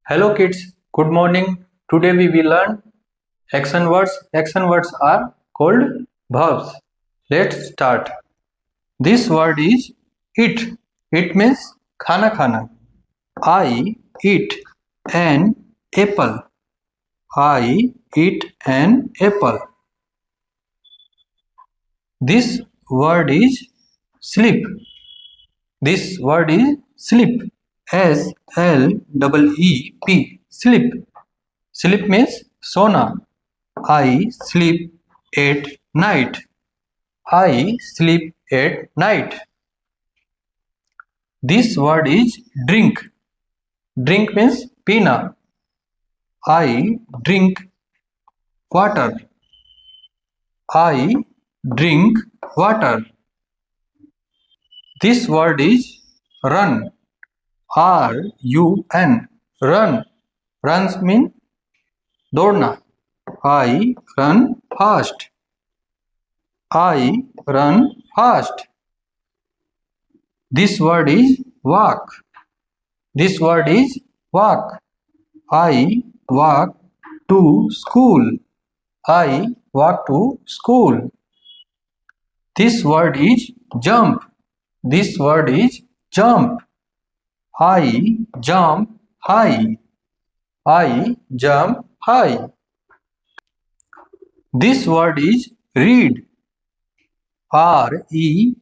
Hello kids, good morning. Today we will learn action words. Action words are called verbs. Let's start. This word is eat. It means khana khana. I eat an apple. I eat an apple. This word is sleep. This word is sleep. SLEEP. Sleep. Sleep means sona. I sleep at night. I sleep at night. This word is drink. Drink means pina. I drink water. I drink water. This word is run. RUN. Run. Runs mean दौड़ना. I run fast. I run fast. This word is walk. This word is walk. I walk to school. I walk to school. This word is jump. This word is jump. I jump high. I jump high. This word is read. READ.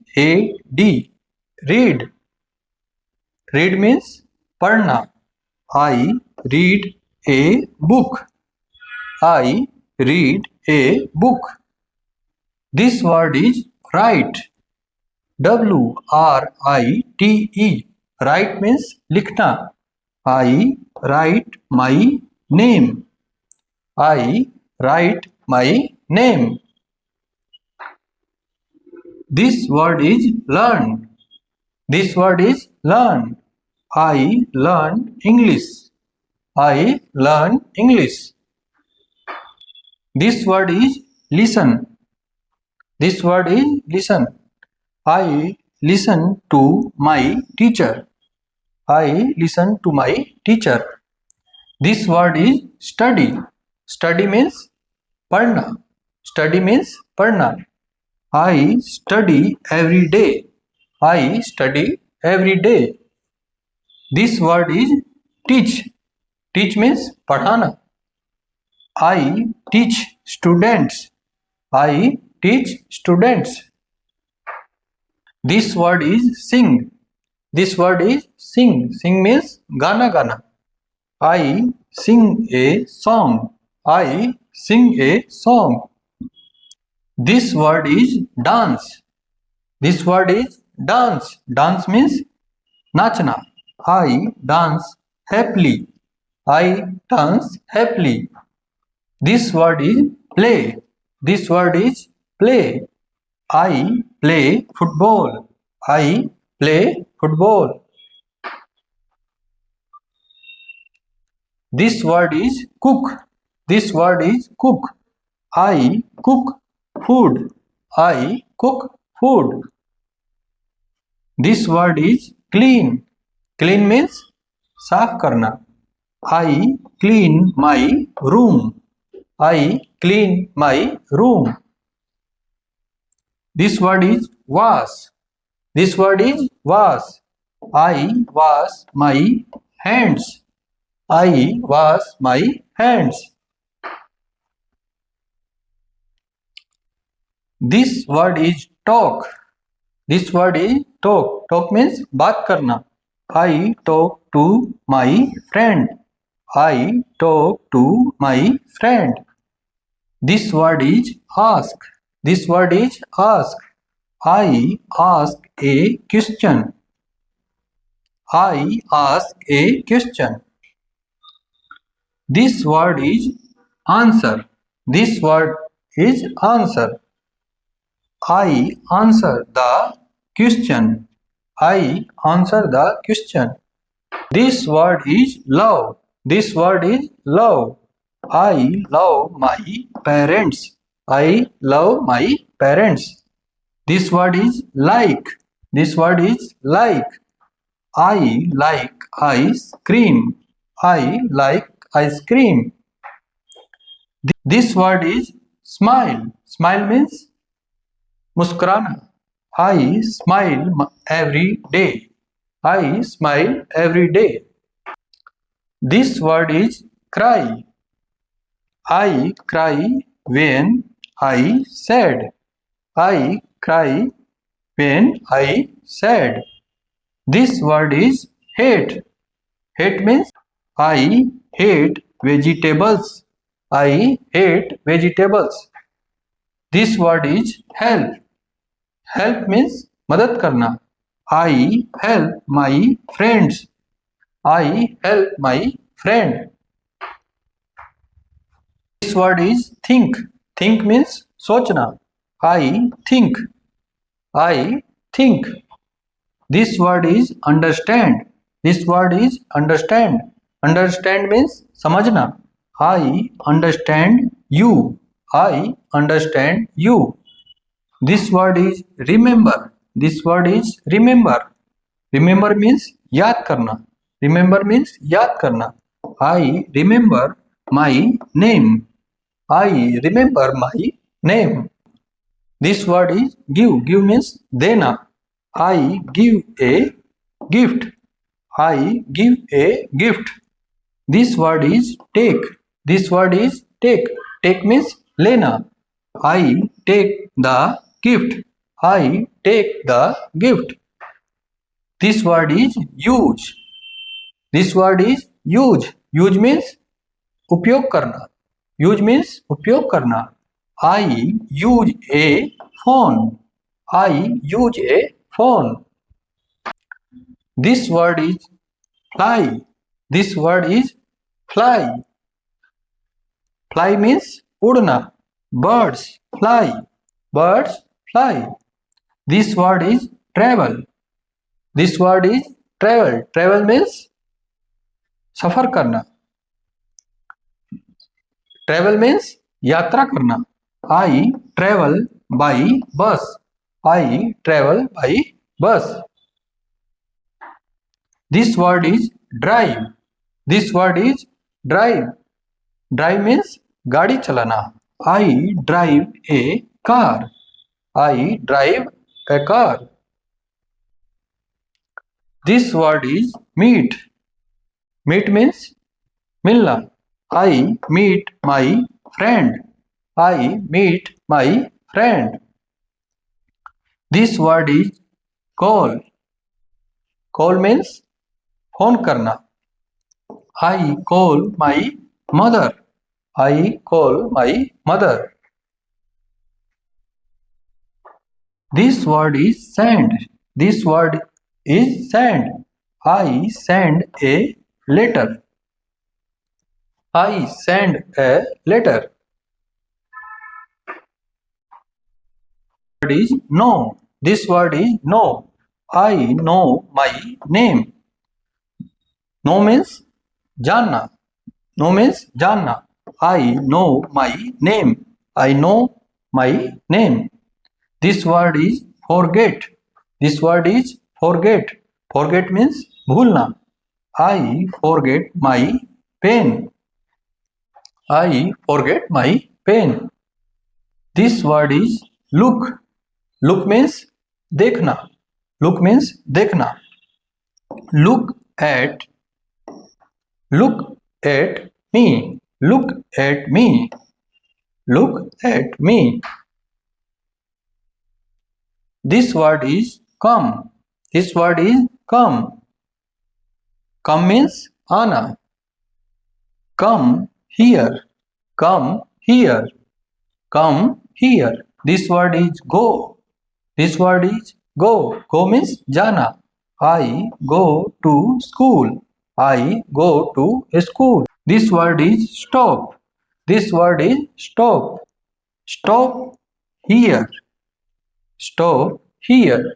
Read. Read means पढ़ना. I read a book. I read a book. This word is write. WRITE. Write means लिखना. I write my name. I write my name. This word is learn. This word is learn. I learn English. I learn English. This word is listen. This word is listen. I listen to my teacher. I listen to my teacher. This word is study. Study means पढ़ना. Study means पढ़ना. I study every day. I study every day. This word is teach. Teach means पढ़ाना. I teach students. I teach students. This word is sing. This word is sing. Sing means गाना गाना. I sing a song. I sing a song. This word is dance. This word is dance. Dance means नाचना. I dance happily. I dance happily. This word is play. This word is play. I play football. I play football. This word is cook. This word is cook. I cook food. I cook food. This word is clean. Clean means साफ करना. I clean my room. I clean my room. This word is wash. This word is wash. I wash my hands. I wash my hands. This word is talk. This word is talk. Talk means बात करना. I talk to my friend. I talk to my friend. This word is ask. This word is ask. I ask a question. I ask a question. This word is answer. This word is answer. I answer the question. I answer the question. This word is love. This word is love. I love my parents. I love my parents. This word is like. This word is like. I like ice cream. I like ice cream. This word is smile. Smile means मुस्कुराना. I smile every day. I smile every day. This word is cry. I cry when I sad. I cry when I sad. This word is hate. Hate means I hate vegetables. I hate vegetables. This word is help. Help means मदद करना. I help my friends. I help my friend. This word is think. Think means सोचना. I think. I think. This word is understand. This word is understand. Understand means समझना. I understand you. I understand you. This word is remember. This word is remember. Remember means याद करना. Remember means याद करना. I remember my name. I remember my name. This word is give. Give means देना. I give a gift. I give a gift. This word is take. This word is take. Take means लेना. I take the gift. I take the gift. This word is use. This word is use. Use means उपयोग करना. Use means उपयोग करना. I use a phone. I use a phone. This word is fly. This word is fly. Fly means उड़ना. Birds fly. Birds fly. This word is travel. This word is travel. Travel means सफर करना. Travel means यात्रा करना. I travel by bus. I travel by bus. This word is drive. This word is drive. Drive means गाड़ी चलाना. I drive a car. I drive a car. This word is meet. Meet means मिलना. I meet my friend. I meet my friend. This word is call. Call means phone करना. I call my mother. I call my mother. This word is send. This word is send. I send a letter. I send a letter. Word is know. This word is know. I know my name. Know means जानना. Know means जानना. I know my name. I know my name. This word is forget. This word is forget. Forget means भूलना. I forget my pen. I forget my pen. This word is look. Look means देखना. Look means देखना. Look at me. Look at me. Look at me. This word is come. This word is come. Come means आना. Come here. Come here. Come here. This word is go. This word is go. Go means जाना. I go to school. I go to a school. This word is stop. This word is stop. Stop here. Stop here.